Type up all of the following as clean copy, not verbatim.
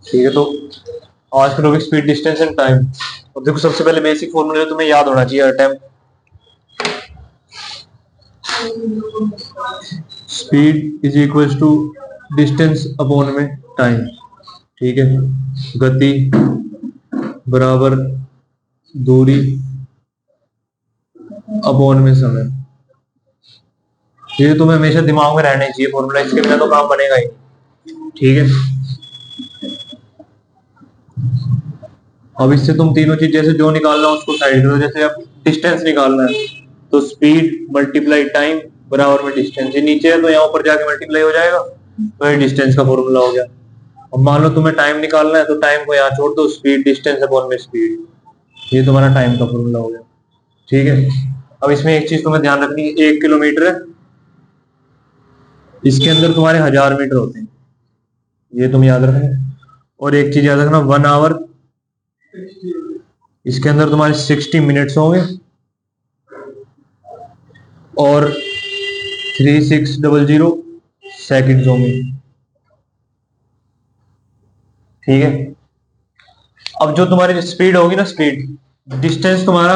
ठीक है, तो आज करोगे स्पीड, डिस्टेंस एंड टाइम। और देखो सबसे पहले बेसिक फॉर्मूला तुम्हें याद होना चाहिए हर time. Speed is equal to distance upon में टाइम। ठीक है, गति बराबर दूरी अपॉन में समय। ये तुम्हें हमेशा दिमाग में रहना चाहिए फॉर्मूला, इसके बिना तो काम बनेगा ही। ठीक है, अब इससे तुम तीनों चीज जैसे जो निकालना है उसको साइड करो। जैसे अब डिस्टेंस निकालना है तो स्पीड मल्टीप्लाई टाइम बराबर में डिस्टेंस। ये नीचे है तो यहाँ ऊपर जाके मल्टीप्लाई हो जाएगा, तो ये डिस्टेंस का फॉर्मूला हो गया। अब मान लो तुम्हें टाइम निकालना है तो टाइम को यहाँ छोड़ दो, स्पीड डिस्टेंस अपॉन में स्पीड, ये तुम्हारा टाइम का फॉर्मूला हो गया। ठीक है, अब इसमें एक चीज तुम्हें ध्यान रखनी है, 1 किलोमीटर है, इसके अंदर तुम्हारे 1000 मीटर होते हैं, ये तुम याद रखना। और एक चीज याद रखना, 1 आवर, इसके अंदर तुम्हारे 60 मिनट्स होंगे और 3600 सेकंड्स होंगे। ठीक है, अब जो तुम्हारी स्पीड होगी ना, स्पीड डिस्टेंस तुम्हारा,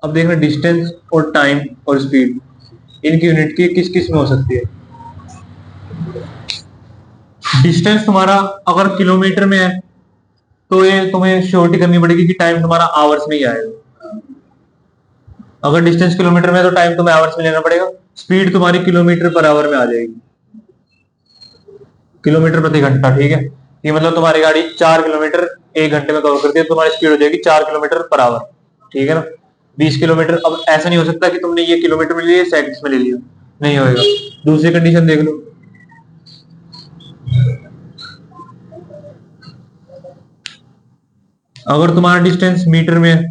अब देखना डिस्टेंस और टाइम और स्पीड इनकी यूनिट की किस किस में हो सकती है। डिस्टेंस तुम्हारा अगर किलोमीटर में है तो ये तुम्हें श्योरिटी करनी पड़ेगी कि टाइम तुम्हारा आवर्स में ही आएगा। अगर डिस्टेंस किलोमीटर में है तो टाइम तुम्हें आवर्स में लेना पड़ेगा। स्पीड तुम्हारी किलोमीटर पर आवर में आ जाएगी, किलोमीटर प्रति घंटा। ठीक है, ये मतलब तुम्हारी गाड़ी 4 किलोमीटर 1 घंटे में कवर करती है, तुम्हारी स्पीड हो जाएगी 4 किलोमीटर पर आवर। ठीक है ना, 20 किलोमीटर। अब ऐसा नहीं हो सकता कि तुमने ये किलोमीटर में लिया सेकंड्स में ले लिया, नहीं होएगा। दूसरी कंडीशन देख लो, अगर तुम्हारा डिस्टेंस मीटर में है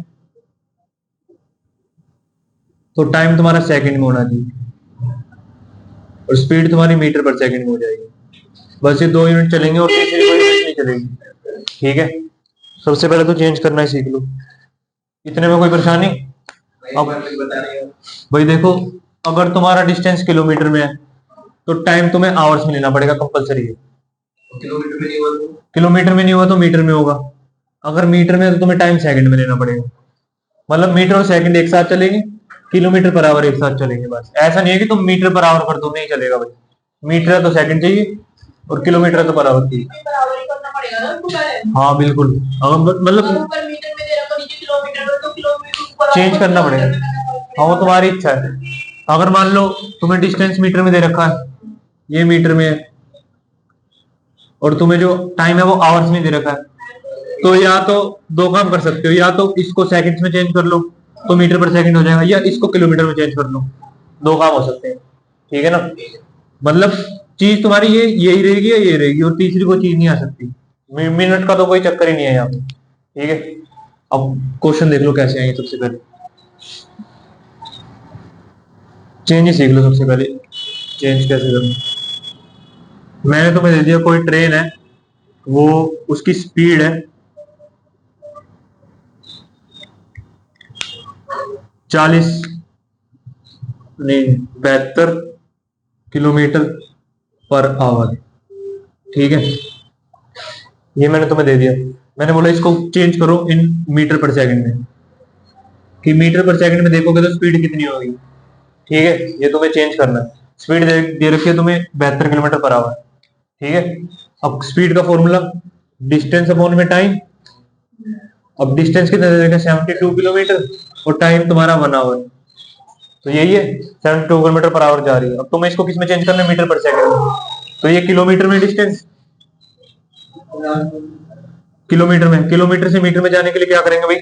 तो टाइम तुम्हारा सेकंड में होना चाहिए और स्पीड तुम्हारी मीटर पर सेकंड में हो जाएगी। बस ये 2 यूनिट चलेंगे और तीसरी कोई यूनिट नहीं चलेगी। ठीक है, सबसे पहले तो चेंज करना ही सीख लो। इतने में कोई परेशानी? अब भाई देखो, अगर तुम्हारा डिस्टेंस किलोमीटर में है तो टाइम तुम्हें आवर्स में लेना पड़ेगा, कंपलसरी है। किलोमीटर में नहीं हुआ तो मीटर में होगा। अगर मीटर में है तो तुम्हें टाइम सेकंड में लेना पड़ेगा। मतलब मीटर और सेकंड एक साथ चलेंगे, किलोमीटर पर आवर एक साथ चलेंगे। बस ऐसा नहीं है कि तुम मीटर पर आवर कर दो, नहीं चलेगा भाई। मीटर है तो सेकंड चाहिए और किलोमीटर है तो पर आवर चाहिए। हाँ बिल्कुल, अगर मतलब चेंज करना पड़ेगा। हाँ वो तुम्हारी इच्छा है। अगर मान लो तुम्हें डिस्टेंस मीटर में दे रखा है, ये मीटर में है, और तुम्हें जो टाइम है वो आवर्स में दे रखा है, तो या तो दो काम कर सकते हो, या तो इसको सेकंड्स में चेंज कर लो तो मीटर पर सेकंड हो जाएगा, या इसको किलोमीटर में चेंज कर लो, दो काम हो सकते हैं। ठीक है ना, मतलब चीज तुम्हारी ये यही रहेगी या ये रहेगी, और तीसरी कोई चीज नहीं आ सकती। मिनट का तो कोई चक्कर ही नहीं है यहाँ पे। ठीक है, अब क्वेश्चन देख लो कैसे आएंगे। सबसे पहले चेंज ही सीख लो। सबसे पहले चेंज कैसे करना, मैंने तुम्हें दे दिया कोई ट्रेन है, वो उसकी स्पीड है 40 नहीं 72 किलोमीटर पर आवर। ठीक है, ये मैंने तुम्हें दे दिया। मैंने बोला इसको चेंज करो इन मीटर पर सेकंड में, कि मीटर पर सेकंड में देखोगे तो स्पीड कितनी होगी। ठीक है, ये तुम्हें चेंज करना है। स्पीड दे रखी है तुम्हें 72 किलोमीटर पर आवर। ठीक है, अब स्पीड का फॉर्मूला डिस्टेंस अपॉन में टाइम। अब डिस्टेंस कितना दे रखा है, 72 किलोमीटर, और टाइम तुम्हारा 1 आवर, तो यही है 72 किलोमीटर पर आवर जा रही है। अब तुम्हें इसको किस में चेंज करना है, मीटर पर सेकंड में, तो ये किलोमीटर में डिस्टेंस, किलोमीटर में, किलोमीटर से मीटर में जाने के लिए क्या करेंगे भाई,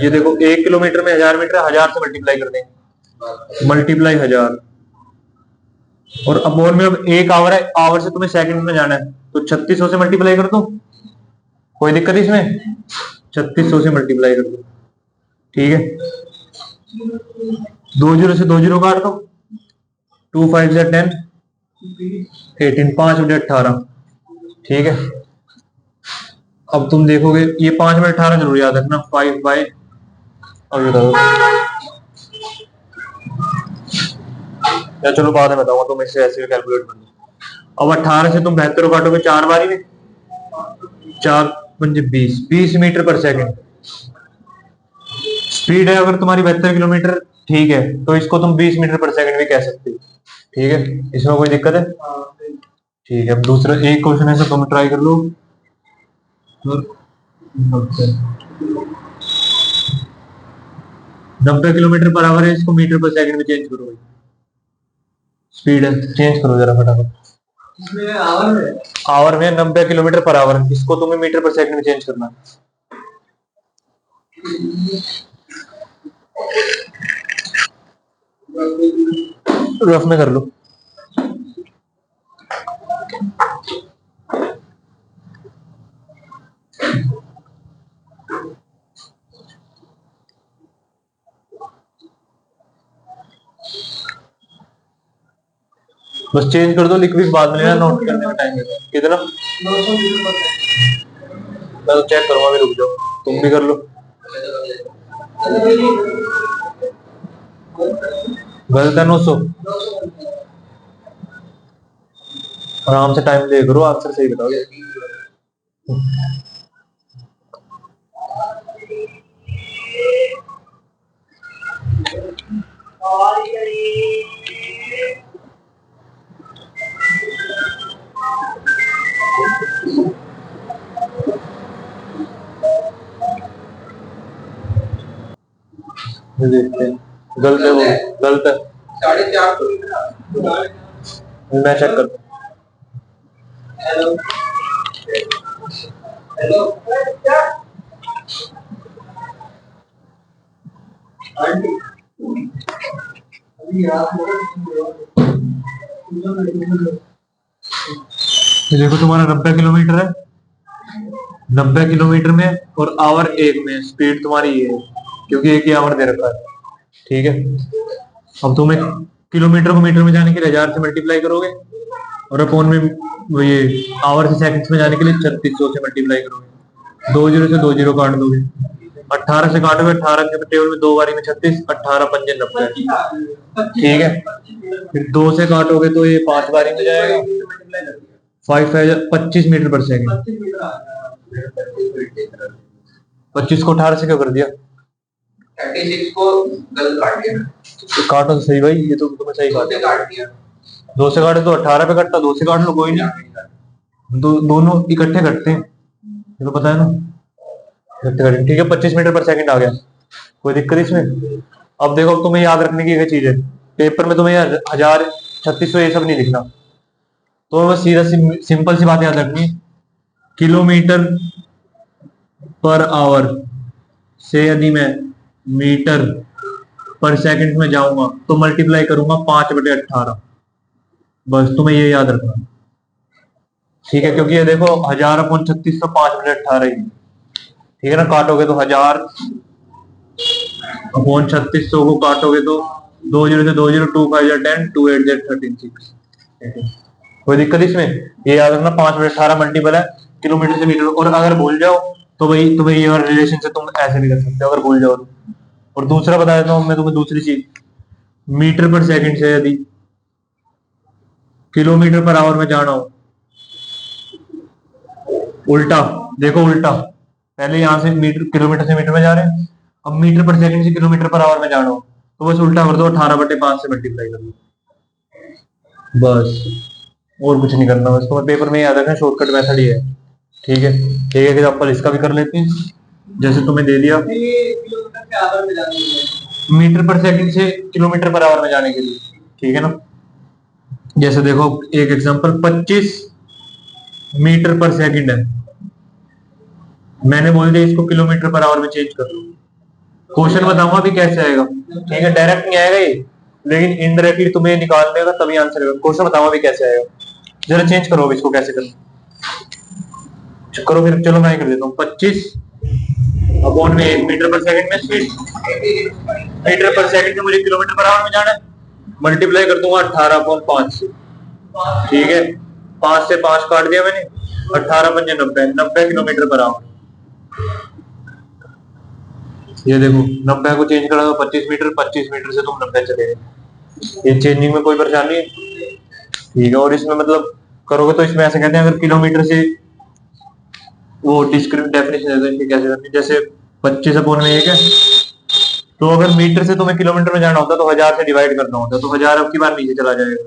ये देखो 1 किलोमीटर में 1000 मीटर, 1000 से मल्टीप्लाई कर देंगे, मल्टीप्लाई 1000, और अपॉन में अब 1 आवर है, आवर से तुम्हें सेकंड में जाना है तो 3600 से मल्टीप्लाई कर दो। कोई दिक्कत इसमें, 3600 से मल्टीप्लाई कर दो। ठीक है, 20 से 20 काट दो, 2 5 से 10 18, 5 बटे 18। ठीक है, अब तुम देखोगे ये 5 बटे 18 जरूर याद रखना, 5 बाय, और ये या चलो बाद में बताऊंगा, तुम इससे ऐसे कैलकुलेट कर लो। अब 18 से तुम 72 काटोगे 4 बारी में, 4 पंजे 20 मीटर पर सेकंड स्पीड है। अगर तुम्हारी 72 किलोमीटर, ठीक है, तो इसको तुम 20 मीटर पर सेकंड भी कह सकते हो। ठीक है, इसमें कोई दिक्कत है? ठीक है, अब दूसरा एक क्वेश्चन है, तुम ट्राई कर लो। 90 किलोमीटर पर आवर है, इसको मीटर पर सेकंड में चेंज करो भाई। स्पीड है, चेंज करो जरा फटाफट। आवर में 90 किलोमीटर पर आवर, इसको तुम्हें मीटर पर सेकंड में चेंज करना। रफ में कर लो। बस चेंज कर दो, लिक्विड बाद में लेना, नोट करने में टाइम लगेगा। कितना? मैं तो चेक करूंगा, अभी रुक जाओ, तुम भी कर लो। गलत है 900। आराम से टाइम ले करो, आंसर सही बताओगे। देखते हैं, गलत है वो, गलत है। 450। मैं चेक करता हूँ। हेलो हेलो, ये देखो तुम्हारा 90 किलोमीटर है, 90 किलोमीटर में और आवर 1 में, स्पीड तुम्हारी ये है क्योंकि एक ही आवर दे रखा है। ठीक है, अब तुम्हें किलोमीटर को मीटर में जाने के लिए 1000 से मल्टीप्लाई करोगे और अपॉन में वो ये आवर से सेकंड्स में जाने के लिए 3600 से मल्टीप्लाई करोगे। 20 से 20 काट दोगे, 18 से काटोगे, 18 के टेबल में 2 बारी में 36, 18 पंजे 90। ठीक है, फिर 2 से काटोगे तो ये 5 बारी में जाएगा, 25 मीटर पर सेकंड। 25 को 18 से क्यों कर दिया? 36 को गलत काट दिया। तो काटो तो सही भाई, ये तो तुम्हें सही काट दिया। 2 से काटे तो 18 पे कटता, 2 से काट लो, कोई नहीं, दोनों इकट्ठे कटते हैं, ये तो पता है ना। ठीक है, 25 मीटर पर सेकंड आ गया, कोई दिक्कत इसमें? अब देखो, तुम्हें याद रखने की एक चीज है, पेपर में तुम्हें 1000 3600 ये सब नहीं लिखना, तो बस सीधा सिंपल सी बात याद रखनी, किलोमीटर पर आवर से यदि मैं मीटर पर सेकंड में जाऊंगा तो मल्टीप्लाई करूंगा 5/18। बस तुम्हें ये याद रखना। ठीक है, क्योंकि ये देखो 1000/36 तो 5/18 ही। ठीक है ना, काटोगे तो 1000/3600 को काटोगे तो 20 से 20, 2 5 10, 2 8 13 6। कोई दिक्कत इसमें? ये याद रखना, 5/18 मल्टीपल है किलोमीटर से मीटर। और अगर भूल जाओ तो भाई तुम्हें ये रिलेशन से तुम ऐसे भी कर सकते हो, अगर भूल जाओ तो। और दूसरा बता देता हूँ मैं तुम्हें, दूसरी चीज, मीटर पर सेकंड से यदि किलोमीटर पर आवर में जाना हो, उल्टा देखो, उल्टा, पहले यहां से मीटर, किलोमीटर से मीटर में जा रहे हैं, अब मीटर पर सेकंड से किलोमीटर पर आवर में जाना हो तो बस उल्टा कर दो, 18/5 से मल्टीप्लाई कर दो, बस, और कुछ नहीं करना। बस तुम्हें पेपर में याद रखना, शॉर्टकट मेथड ही है। ठीक है, एक एग्जांपल इसका भी कर लेते हैं, जैसे तुम्हें दे दिया मीटर पर सेकंड से किलोमीटर पर आवर में जाने के लिए। ठीक है ना, जैसे देखो एक एग्जांपल, 25 मीटर पर सेकंड है, मैंने बोल दिया इसको किलोमीटर पर आवर में चेंज कर लो। क्वेश्चन बताऊंगा भी कैसे आएगा। ठीक है, डायरेक्ट नहीं आएगा ये, लेकिन इनडायरेक्टली तुम्हें निकाल देगा तभी आंसर आएगा। क्वेश्चन बताऊंगा भी कैसे आएगा, जरा चेंज करो अब इसको, कैसे करना करो फिर। चलो मैं कर देता हूँ, 25 अपॉन में मीटर पर सेकंड में स्पीड, मीटर पर सेकंड से मुझे किलोमीटर पर आवर में जाना है, मल्टीप्लाई कर दूंगा 18/5 से। ठीक है, 5 से 5 काट दिया मैंने, 18 पंजे 90, 90 किलोमीटर पर आवर। ये देखो 90 को चेंज करा तो 25 मीटर, 25 मीटर से तुम 90 चले गए। ये चेंजिंग में कोई परेशानी है? ठीक है, और इसमें मतलब करोगे तो इसमें ऐसे कहते हैं, अगर किलोमीटर से वो डिस्क्रिप्टिव डेफिनेशन है इनकी कैसे करनी है। जैसे 25/1 है, तो अगर मीटर से तुम्हें किलोमीटर में जाना होता तो 1000 से डिवाइड करना होता, तो 1000 अब की बार नीचे चला जाएगा,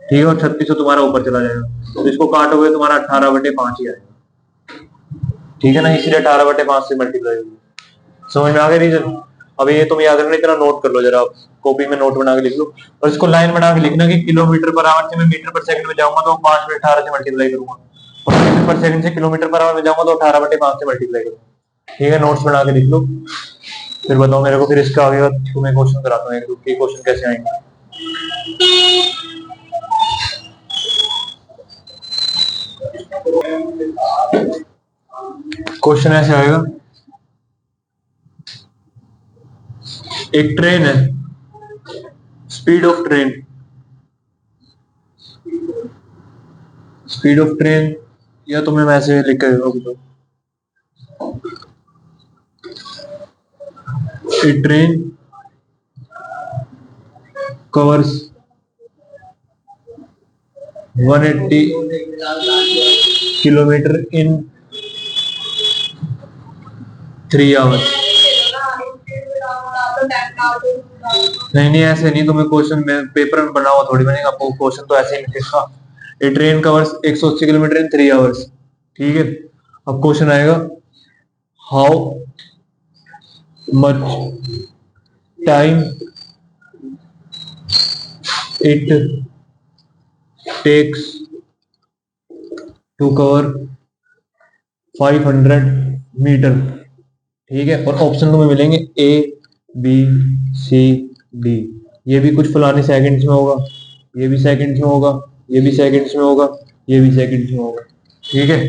ठीक है, और 3600 तुम्हारा ऊपर चला जाएगा। तो इसको काटोगे तुम्हारा 18/5 ही आएगा, ठीक है ना, इसलिए 18/5 से मल्टीप्लाई होगी। समझ में आ गया रीजन? अब ये तुम याद रखना, इतना नोट कर लो जरा, कॉपी में नोट बना के लिख लो, और इसको लाइन बना के लिखना कि किलोमीटर पर आवर से मैं मीटर पर सेकंड में जाऊंगा तो 5/18 से मल्टीप्लाई करूंगा, और मीटर पर सेकंड से किलोमीटर पर आवर में जाऊंगा तो 18/5 से मल्टीप्लाई करूंगा। ठीक है, नोट्स बना के लिख लो, फिर बताओ मेरे को, फिर इसका आगे तुम्हें क्वेश्चन कराता हूँ एक दो के क्वेश्चन कैसे आएंगे। क्वेश्चन ऐसे आएगा, एक ट्रेन है, speed of train, speed of train, या तुम्हें वैसे लिख के दो, a train covers 180 kilometer in 3 hours। नहीं नहीं, ऐसे नहीं, तुम्हें क्वेश्चन में पेपर में बनाओ थोड़ी बनेगा, आपको क्वेश्चन तो ऐसे ही लिखा, a train covers 180 kilometre in 3 hours, ठीक है। अब क्वेश्चन आएगा, how much time it takes to cover 500 metre, ठीक है। और ऑप्शन तुम्हें मिलेंगे ए बी सी डी, ये भी कुछ फलाने सेकंड्स में होगा, ये भी सेकंड्स में होगा, ये भी सेकंड्स में होगा, ये भी सेकंड्स में होगा, ठीक है।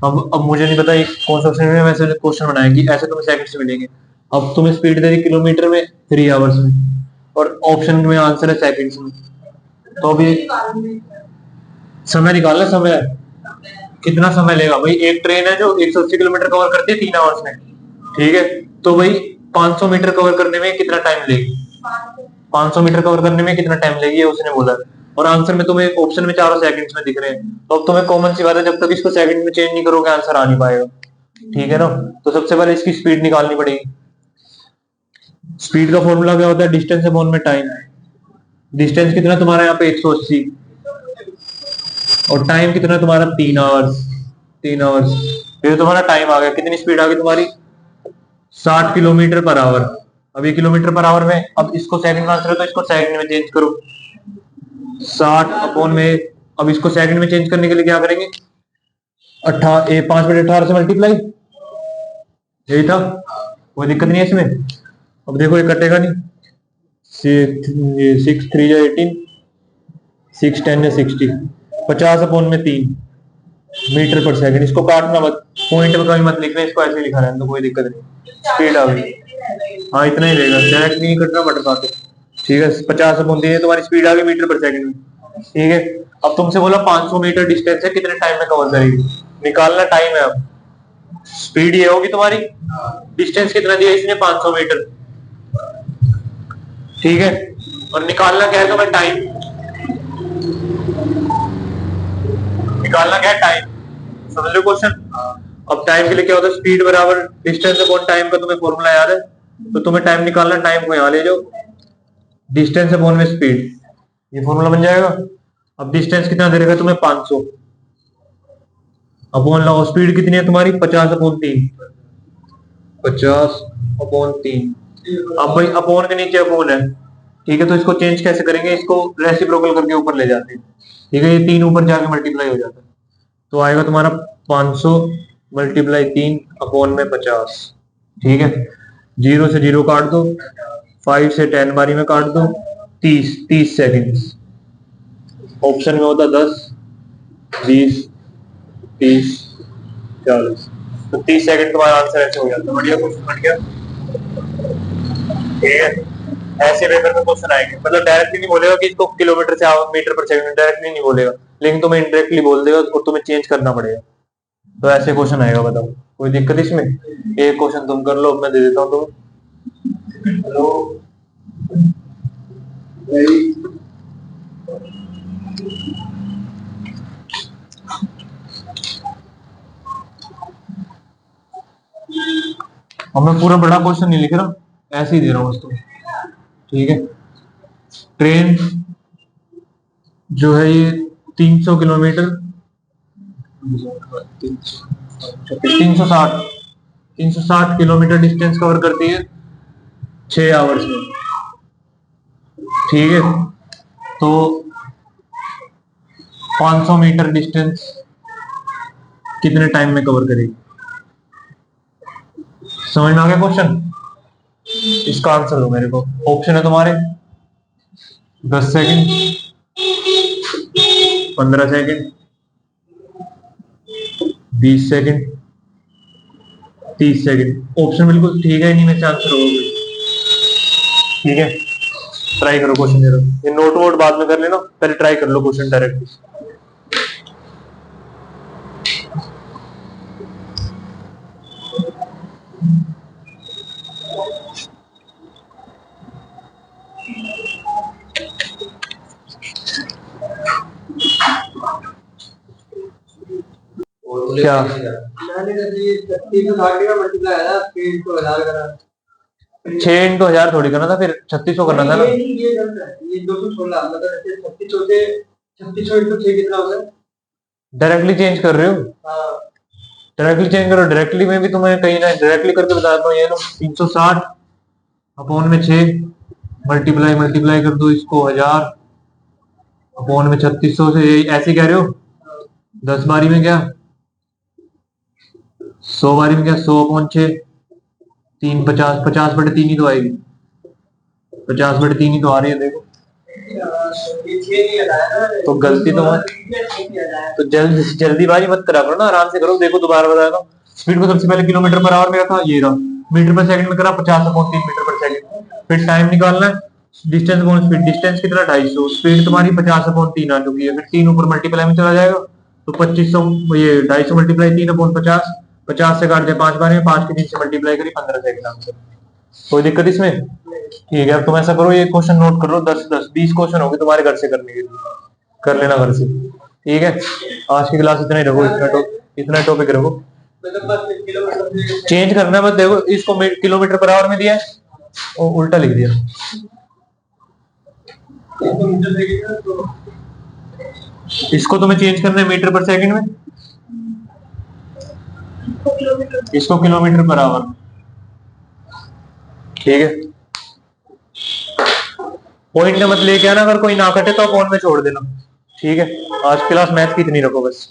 अब मुझे नहीं पता ये कौन सा ऑप्शन में वैसे क्वेश्चन बनाया कि ऐसे तुम्हें सेकंड्स में मिलेंगे। अब तुम्हें स्पीड दे दी किलोमीटर में 3 आवर्स में, और ऑप्शन में आंसर है सेकंड्स में, तो अभी समय निकालना, समय कितना समय लेगा भाई। एक ट्रेन है जो 180 किलोमीटर कवर करती है 3 आवर्स में, ठीक है, तो भाई 500 मीटर कवर करने में कितना टाइम लेगी, 500 मीटर कवर करने में कितना टाइम लेगी, ये उसने बोला। और आंसर में तुम्हें ऑप्शन में चारों सेकंड्स में दिख रहे हैं, तो अब तुम्हें कॉमन सी बात है, जब तक इसको सेकंड में चेंज नहीं करोगे आंसर आ नहीं पाएगा, ठीक है ना। तो सबसे पहले इसकी स्पीड निकालनी पड़ेगी। स्पीड का फॉर्मूला क्या होता है, डिस्टेंस अपॉन में टाइम। डिस्टेंस कितना तुम्हारा यहाँ पे 180, और टाइम कितना तुम्हारा 3 आवर्स, 3 आवर्स। फिर तुम्हारा टाइम आ गया, कितनी स्पीड आ गई तुम्हारी, 60 किलोमीटर पर आवर। अब ये किलोमीटर पर आवर में, अब इसको सेकंड में आंसर है तो इसको सेकंड में चेंज करो, 60 में, अब इसको सेकंड में चेंज करने के लिए क्या करेंगे, 5/18 से मल्टीप्लाई, यही था, कोई दिक्कत नहीं है इसमें। अब देखो ये कटेगा नहीं, 6 3 या 18, 6 10 या 60, 50/3 मीटर पर सेकंड। इसको काटना मत, पॉइंट में कभी मत लिखना, इसको ऐसे लिखा रहने तो कोई दिक्कत नहीं। स्पीड आ गई, हाँ इतना ही रहेगा, डायरेक्ट नहीं कटना बटर साथ, ठीक है। 50/3 तुम्हारी स्पीड आ गई मीटर पर सेकंड में, ठीक है। अब तुमसे बोला 500 मीटर डिस्टेंस है, कितने टाइम में कवर करेगी, निकालना टाइम है। अब स्पीड ये होगी तुम्हारी, डिस्टेंस कितना दिया इसने, 500 मीटर, ठीक है, और निकालना क्या है तुम्हें, टाइम निकालना क्या है, टाइम। समझ लो क्वेश्चन। अब टाइम के लिए क्या होता है, स्पीड बराबर डिस्टेंस अपॉन टाइम का तुम्हें फॉर्मूला याद है, तो तुम्हें टाइम निकालना, टाइम को यहाँ ले जाओ, डिस्टेंस अपॉन में स्पीड, ये फॉर्मूला बन जाएगा। अब डिस्टेंस कितना दे देगा तुम्हें, 500, अपॉन लगाओ, स्पीड कितनी है तुम्हारी, 50/3, 50/3। अब भाई अपॉन के नीचे अपॉन है, ठीक है, तो इसको चेंज कैसे करेंगे, इसको रेसिप्रोकल करके ऊपर ले जाते हैं, ठीक है, ये 3 ऊपर जाके मल्टीप्लाई हो जाता है, तो आएगा तुम्हारा 500 × 3 अपॉन में 50, ठीक है। 0 से 0 काट दो, 5 से 10 बारी में काट दो, 30 सेकंड्स। ऑप्शन में होता 10 20 30 40, तो 30 सेकंड तुम्हारा आंसर ऐसे हो जाता है। बढ़िया क्वेश्चन बन गया, ठीक है। ऐसे पेपर में क्वेश्चन आएंगे, मतलब डायरेक्टली नहीं बोलेगा कि इसको किलोमीटर से मीटर पर सेकंड, डायरेक्टली नहीं बोलेगा, लेकिन तुम्हें इनडायरेक्टली बोल देगा और तुम्हें चेंज करना पड़ेगा, तो ऐसे क्वेश्चन आएगा। बताओ कोई दिक्कत इसमें, एक क्वेश्चन तुम कर लो, अब मैं दे देता हूँ तुम्हें। हेलो और मैं पूरा बड़ा क्वेश्चन नहीं लिख रहा, ऐसे ही दे रहा हूँ उसको। ठीक है, ट्रेन जो है ये 300 किलोमीटर 360 360 किलोमीटर डिस्टेंस कवर करती है 6 आवर्स में। ठीक है, तो 500 मीटर डिस्टेंस कितने टाइम में कवर करेगी? समझ में आ गया क्वेश्चन? इसका आंसर दो मेरे को। ऑप्शन है तुम्हारे 10 second, 15 second, 20 second, 30 second. Option बिल्कुल ठीक है, इन्हीं में से आंसर होगा कोई। ठीक है, ट्राई करो क्वेश्चन दे रहा, ये नोट वोट बाद में कर लेना, पहले ट्राई कर लो क्वेश्चन डायरेक्ट। क्या मैंने जैसे 360 का मल्टीप्लाई है ना, स्पीड को 1000 करा। 6 into 1000 थोड़ी करना था, फिर 3600 करना था ना। ये गलत है, ये 216 मतलब ऐसे 3600 से 3600 into 6 कितना होगा? डायरेक्टली चेंज कर रहे हो? हाँ डायरेक्टली चेंज करो, डायरेक्टली में भी तुम्हें कहीं ना डायरेक्टली करके बताता हूँ। ये लो 360 अपॉन में 6, मल्टीप्लाई मल्टीप्लाई कर दो इसको 1000 अपॉन में 3600 से, ऐसे कह रहे हो? 10 बारी में क्या 100 बारी में क्या 100 अपॉन 6, 3 50, 50/3 ही तो आएगी। 50/3 ही तो आ रही है, देखो। ये 6 नहीं हटाया ना, तो गलती तो मत, तो जल्दीबाजी मत करा करो ना, आराम से करो। देखो दोबारा बताया था, स्पीड को सबसे पहले किलोमीटर पर आवर में था, ये रहा। मीटर पर सेकंड में करा 50/3 मीटर पर सेकंड। फिर टाइम निकालना है, डिस्टेंस अपॉन स्पीड, डिस्टेंस कितना 250, स्पीड तुम्हारी 50/3 आ चुकी है। फिर 3 ऊपर मल्टीप्लाई में चला जाएगा, तो 2500, ये 250 मल्टीप्लाई 3/50, 50 से काट दिया 5 बार में, 5 के 3 से मल्टीप्लाई करी 15 सेकंड आंसर। कोई दिक्कत इसमें? ठीक है, अब तुम ऐसा करो, ये क्वेश्चन नोट कर लो, 10-10 20 क्वेश्चन होंगे तुम्हारे घर से करने के लिए, कर लेना घर से। ठीक है, आज की क्लास इतना ही रखो, इतना टॉपिक रखो। चेंज करना मत, देखो इसको किलोमीटर पर आवर में दिया है, वो उल्टा लिख दिया। इसको तुम्हें चेंज करना है मीटर पर सेकंड में, इसको किलोमीटर पर आवर। ठीक है, पॉइंट में मत लेके आना, अगर कोई ना कटे तो फोन में छोड़ देना। ठीक है, आज क्लास मैथ की इतनी रखो बस।